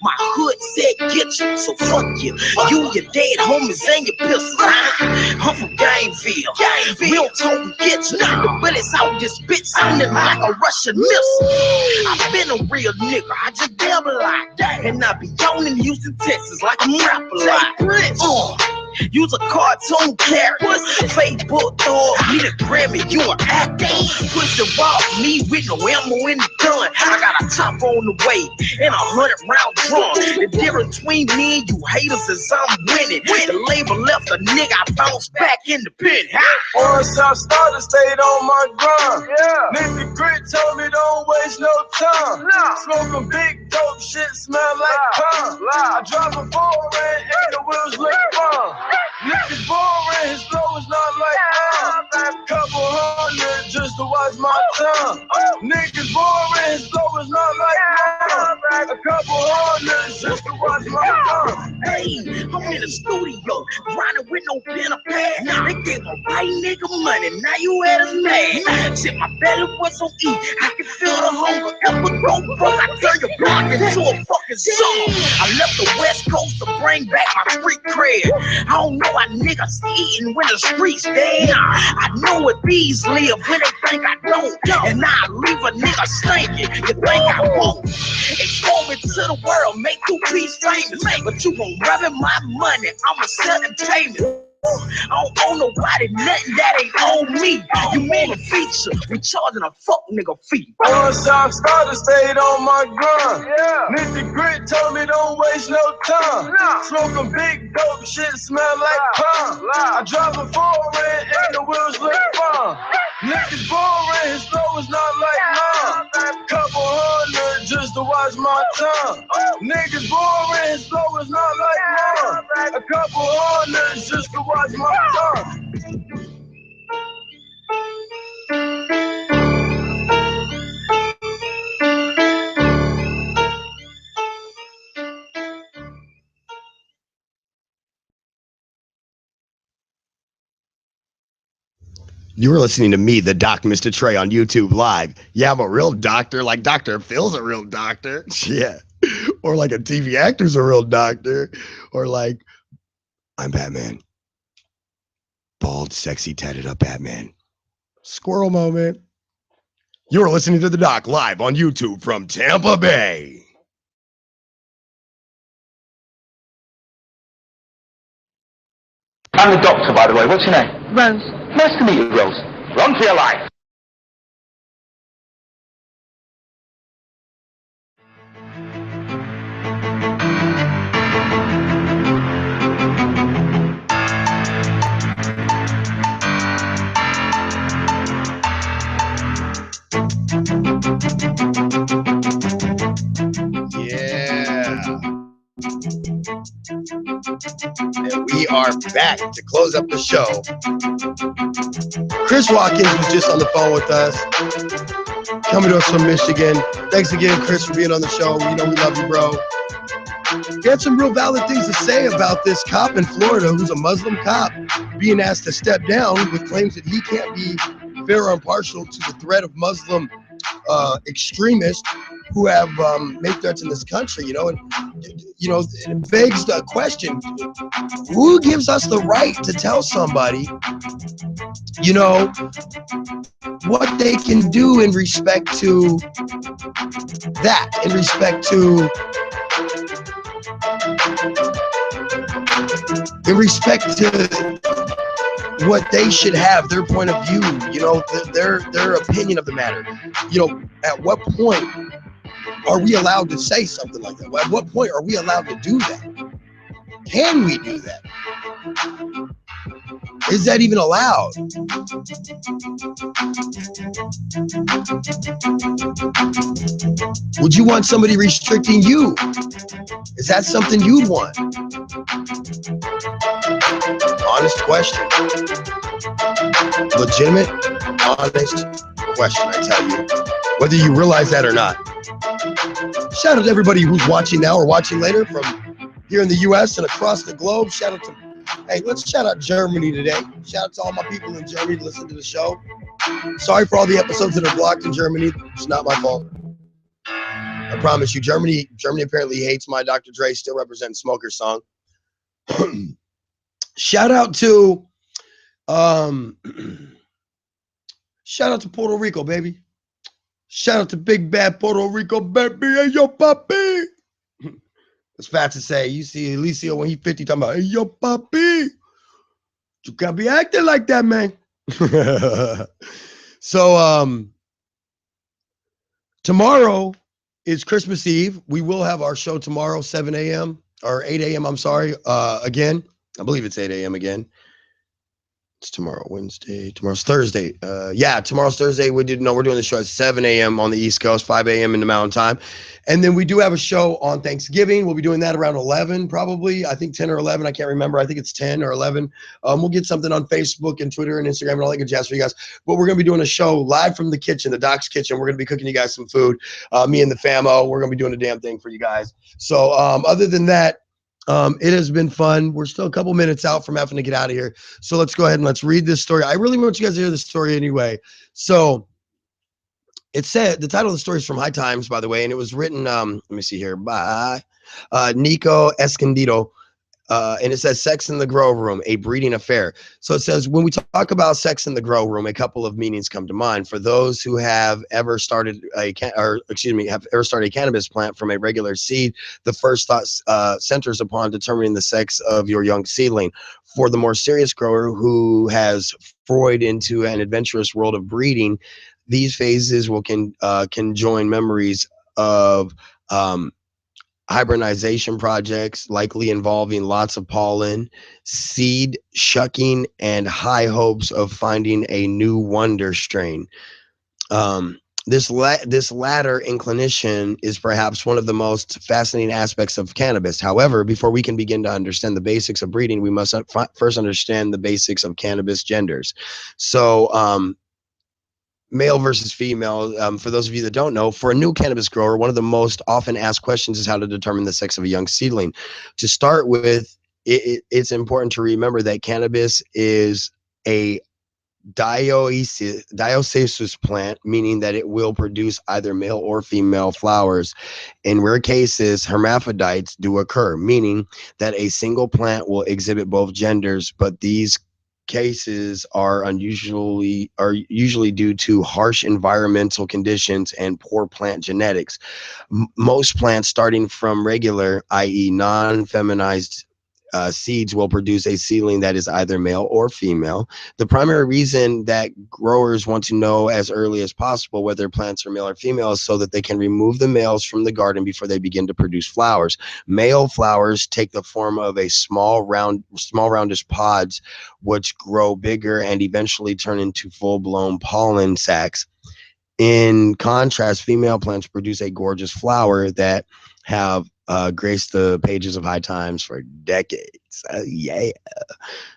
my hood said get you, so fuck you. You, your dead homies, and your pistols. I'm from Gameville. We don't talk and get you. The bullets out this bitch sounding like a Russian missile. I've been a real nigga, I just dabble a lot. And I be on in Houston, Texas, like I'm rap a lot. Use a cartoon character. Facebook dog, need a Grammy, you an actor. Push it off me with no ammo in the gun. I got a top on the way and 100-round drum. The difference between me and you haters is I'm winning. The label left a nigga, I bounce back in the pit. Once I started, stayed on my grind. Nigga Grit told me don't waste no time. Smoking big dope, shit smell like pine. I drive a foreign and the wheels look fine. Niggas boring, his flow is not like mine. Couple hundred just to watch my time. Niggas boring, his flow is not like mine. A couple hundred just to watch my time. Hey, I'm in the studio, grinding with no pen or pad. They gave a right nigga money, now you at us mad. Shit, my belly was on E, I can feel the hunger. Ever go broke, I turn your block into a fucking song. I left the West Coast to bring back my street cred. I don't know why niggas eating when the streets dead. I know what bees live when they think I don't. And I leave a nigga stinking, you think I won't. Expose me to the world, make 2-piece famous. But you gon' robbing my money, I'ma sell entertainment. I don't owe nobody nothing that ain't on me. You mean a feature, we charging a fuck nigga fee. Once I started, stayed on my grind. Nigga Grit told me don't waste no time. Smoking big dope, shit smell like pine. I drive a foreign and the wheels look fine. Niggas boring, his flow is not like mine. Couple hundred just to watch my time. Niggas boring, his flow is not like mine. A couple hundred just to watch my time. You were listening to me, the Doc MistaTre, on YouTube Live. Yeah, I'm a real doctor, like Dr. Phil's a real doctor. Yeah. Or like a TV actor's a real doctor. Or like, I'm Batman. Bald, sexy, tatted up Batman. Squirrel moment. You're listening to the Doc live on YouTube from Tampa Bay. I'm the doctor, by the way. What's your name? Rose. Nice to meet you, Rose. Run for your life. Yeah. And we are back to close up the show. Chris Watkins was just on the phone with us, coming to us from Michigan. Thanks again, Chris, for being on the show. You know we love you, bro. He had some real valid things to say about this cop in Florida who's a Muslim cop being asked to step down with claims that he can't be fair or impartial to the threat of Muslim extremists who have made threats in this country, you know, and you know, it begs the question: who gives us the right to tell somebody, you know, what they can do in respect to that, in respect to what they should have, their point of view, you know, their opinion of the matter. You know, at what point are we allowed to say something like that? At what point are we allowed to do that? Can we do that? Is that even allowed? Would you want somebody restricting you? Is that something you'd want? Honest question. Legitimate, honest question, I tell you. Whether you realize that or not. Shout out to everybody who's watching now or watching later from here in the U.S. and across the globe. Shout out to, hey, let's shout out Germany today. Shout out to all my people in Germany to listen to the show. Sorry for all the episodes that are blocked in Germany. It's not my fault. I promise you, Germany apparently hates my Dr. Dre Still Represent Smoker song. Shout out to Puerto Rico, baby. Shout out to big bad Puerto Rico, baby. Hey, yo, papi. It's fast to say. You see Alicia when he's 50 talking about, hey, yo, papi. You can't be acting like that, man. So, tomorrow is Christmas Eve. We will have our show tomorrow, 7 a.m. or 8 a.m. I'm sorry. Again, I believe it's 8 a.m. again. It's tomorrow, Wednesday. Tomorrow's Thursday. Yeah, tomorrow's Thursday. We're doing the show at 7 a.m. on the East Coast, 5 a.m. in the Mountain Time. And then we do have a show on Thanksgiving. We'll be doing that around 11, probably. I think 10 or 11. I can't remember. I think it's 10 or 11. We'll get something on Facebook and Twitter and Instagram and all that good jazz for you guys. But we're going to be doing a show live from the kitchen, the Doc's Kitchen. We're going to be cooking you guys some food. Me and the famo. We're going to be doing a damn thing for you guys. So other than that, it has been fun. We're still a couple minutes out from having to get out of here. So let's go ahead and let's read this story. I really want you guys to hear this story anyway. So it said, the title of the story is from High Times, by the way, and it was written, let me see here, by Nico Escondido. And it says sex in the grow room, a breeding affair. So it says, when we talk about sex in the grow room, a couple of meanings come to mind. For those who have ever started a cannabis plant from a regular seed, the first thought centers upon determining the sex of your young seedling. For the more serious grower who has forayed into an adventurous world of breeding, these phases can join memories of hybridization projects, likely involving lots of pollen, seed shucking, and high hopes of finding a new wonder strain. This latter inclination is perhaps one of the most fascinating aspects of cannabis. However, before we can begin to understand the basics of breeding, we must first understand the basics of cannabis genders. So, male versus female. For those of you that don't know, for a new cannabis grower, one of the most often asked questions is how to determine the sex of a young seedling. To start with, it's important to remember that cannabis is a dioecious plant, meaning that it will produce either male or female flowers. In rare cases, hermaphrodites do occur, meaning that a single plant will exhibit both genders, but these cases are usually due to harsh environmental conditions and poor plant genetics. Most plants starting from regular, i.e. non-feminized seeds will produce a seedling that is either male or female. The primary reason that growers want to know as early as possible whether plants are male or female is so that they can remove the males from the garden before they begin to produce flowers. Male flowers take the form of a small roundish pods, which grow bigger and eventually turn into full-blown pollen sacs. In contrast, female plants produce a gorgeous flower that have graced the pages of High Times for decades. Yeah.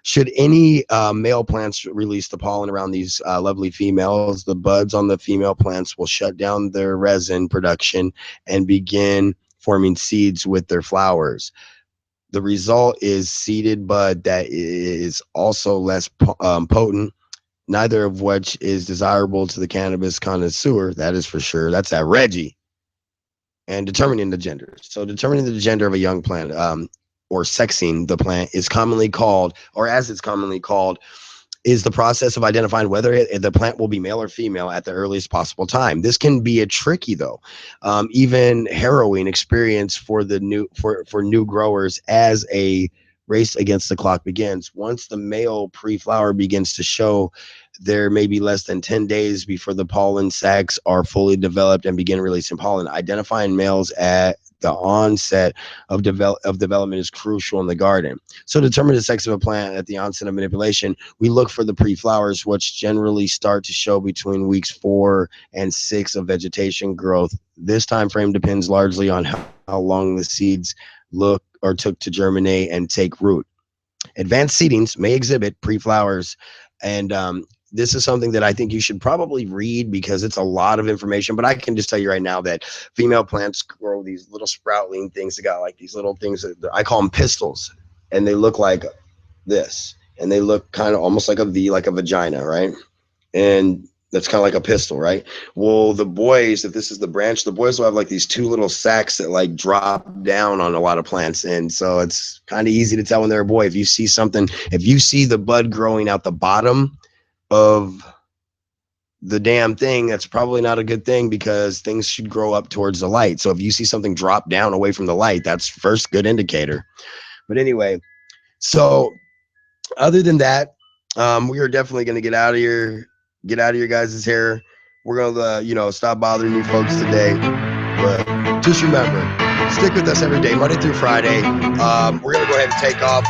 Should any male plants release the pollen around these lovely females, the buds on the female plants will shut down their resin production and begin forming seeds with their flowers. The result is seeded bud that is also less potent, neither of which is desirable to the cannabis connoisseur. That is for sure. That's that Reggie. And determining the gender. So determining the gender of a young plant, or sexing the plant, is commonly called, or as it's commonly called, is the process of identifying whether the plant will be male or female at the earliest possible time. This can be a tricky, though, even harrowing experience for new growers as a race against the clock begins. Once the male pre-flower begins to show, there may be less than 10 days before the pollen sacs are fully developed and begin releasing pollen. Identifying males at the onset of development is crucial in the garden. So to determine the sex of a plant at the onset of manipulation, we look for the pre-flowers, which generally start to show between weeks 4 and 6 of vegetation growth. This time frame depends largely on how long the seeds took to germinate and take root. Advanced seedings may exhibit pre-flowers, and this is something that I think you should probably read because it's a lot of information, but I can just tell you right now that female plants grow these little sproutling things that got like these little things that I call them pistils, and they look like this, and they look kind of almost like a V, like a vagina, right? And that's kind of like a pistil, right? Well, the boys, if this is the branch, the boys will have like these two little sacs that like drop down on a lot of plants. And so it's kind of easy to tell when they're a boy. If you see the bud growing out the bottom of the damn thing, that's probably not a good thing because things should grow up towards the light. So if you see something drop down away from the light, that's first good indicator. But anyway, so other than that, we are definitely going to get out of your guys' hair. We're going to, stop bothering you folks today. But just remember, stick with us every day, Monday through Friday. We're going to go ahead and take off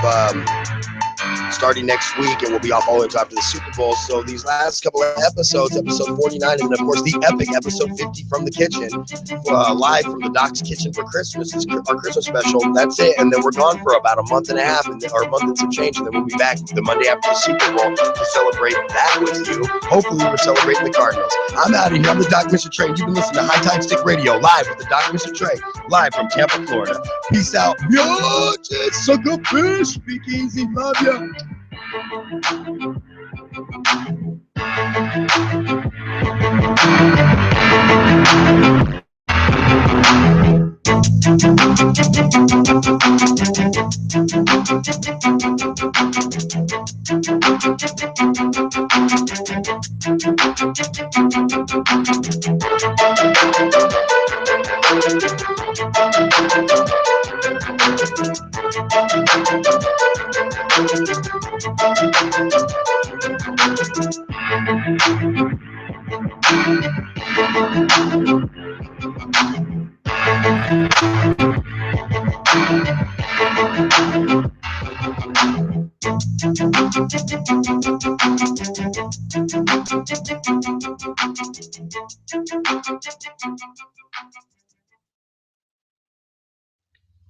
starting next week, and we'll be off all the way to after the Super Bowl. So these last couple of episodes, episode 49, and of course the epic episode 50 from the kitchen, live from the Doc's kitchen for Christmas, is our Christmas special. That's it, and then we're gone for about a month and a half, or a month and some change, and then we'll be back the Monday after the Super Bowl to celebrate that with you. Hopefully we're celebrating the Cardinals. I'm out of here. I'm the Doc MistaTre. You've been listening to High Tide Stick Radio, live with the Doc MistaTre, live from Tampa, Florida. Peace out. Yo, just suck a fish. Speak easy. Love ya.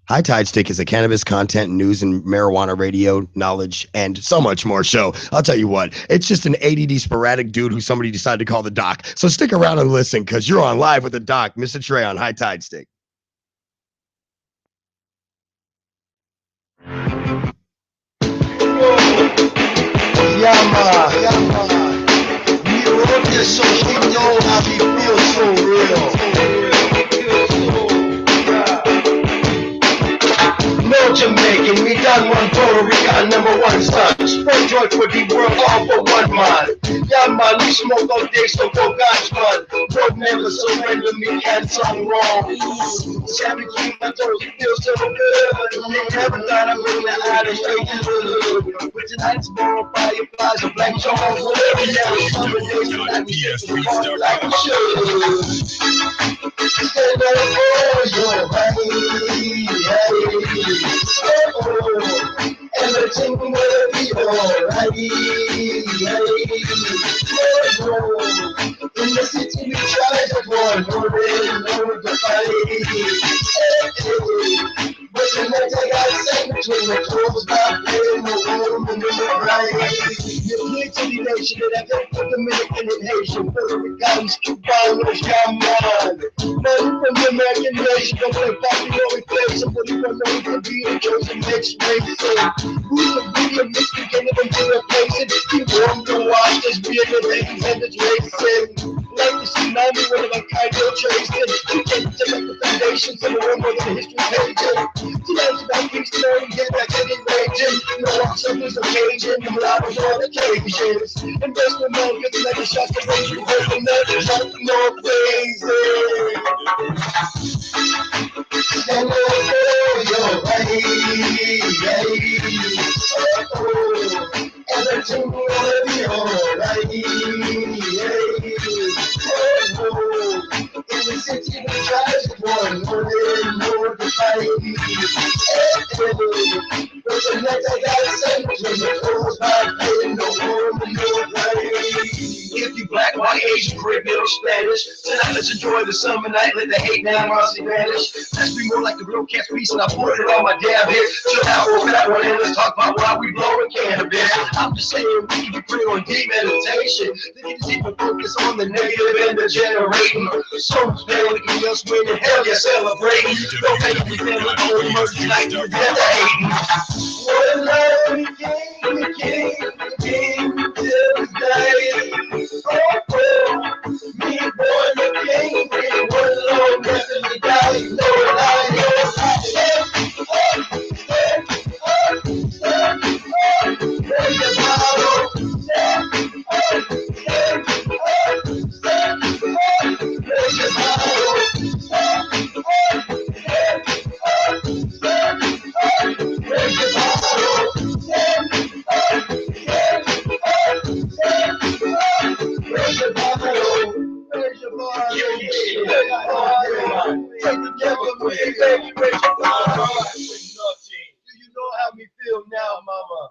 High Tide Stick is a cannabis content, news, and marijuana radio knowledge and so much more show. I'll tell you what, it's just an ADD sporadic dude who somebody decided to call the Doc. So stick around and listen because you're on live with the Doc MistaTre on High Tide Stick. Yama. just so you know how we feel so real. No Jamaican, we done one Puerto Rican, #1 son. Spread joy for the world, all for one man. Yeah, man, we smoke all day, so go God's man. Don't never surrender me, can't turn wrong. Sammy keep my toes, feel so good. Never thought I'd bring the island straight to the hood. But tonight's more fireflies and black Jones. Whatever now, summer days, tonight we take the party like we should. Stand up for your money, everything will be alright. In the city we try to avoid no the fight. But tonight I got set between the clothes, my playing the room and the right. You're clear to the nation that I think the Dominican and Haitian, Puerto Ricans, Cubanos, come on. Man from the American nation, don't play party or replace somebody from the could be a chosen mixed race. Who's the beauty of mixed beginning and to replace it? You want to watch this beer and things and it's racing. Like the tsunami, one of a kind of tracing. You can't take up the foundations of the world more than history pages. Tonight's about peace, knowing get back and raging. No one suffers occasion, I'm loud on all occasions. Investment man gets like a shot to raise you open up, jump no crazy. Stand up for your right. Everything will be alright. In the city we try to one more than more to fight. But tonight I gotta say, when the clothes my playing no more than no right. If you black, white, Asian, Caribbean, or Spanish, tonight let's enjoy the summer night, let the hate now honestly vanish. Let's be more like the real cat's piece, and I put it on my damn head. Chill out, roll that one, and let's talk about why we blowing cannabis. I'm just saying we can be pretty on deep meditation. They can just even focus on the negative and the generating. So much better we can just win and hell yeah, celebrating. Don't make me feel like old mercy tonight, you're dead to hating. One love we came till the day. Me born the king, one Lord, never to die, no lie, no lie. Raise your bottle, raise your bottle. Raise your bottle. Raise your bottle. Raise your bottle. Take the devil away, baby. Raise your bottle. Do you know how we feel now, mama?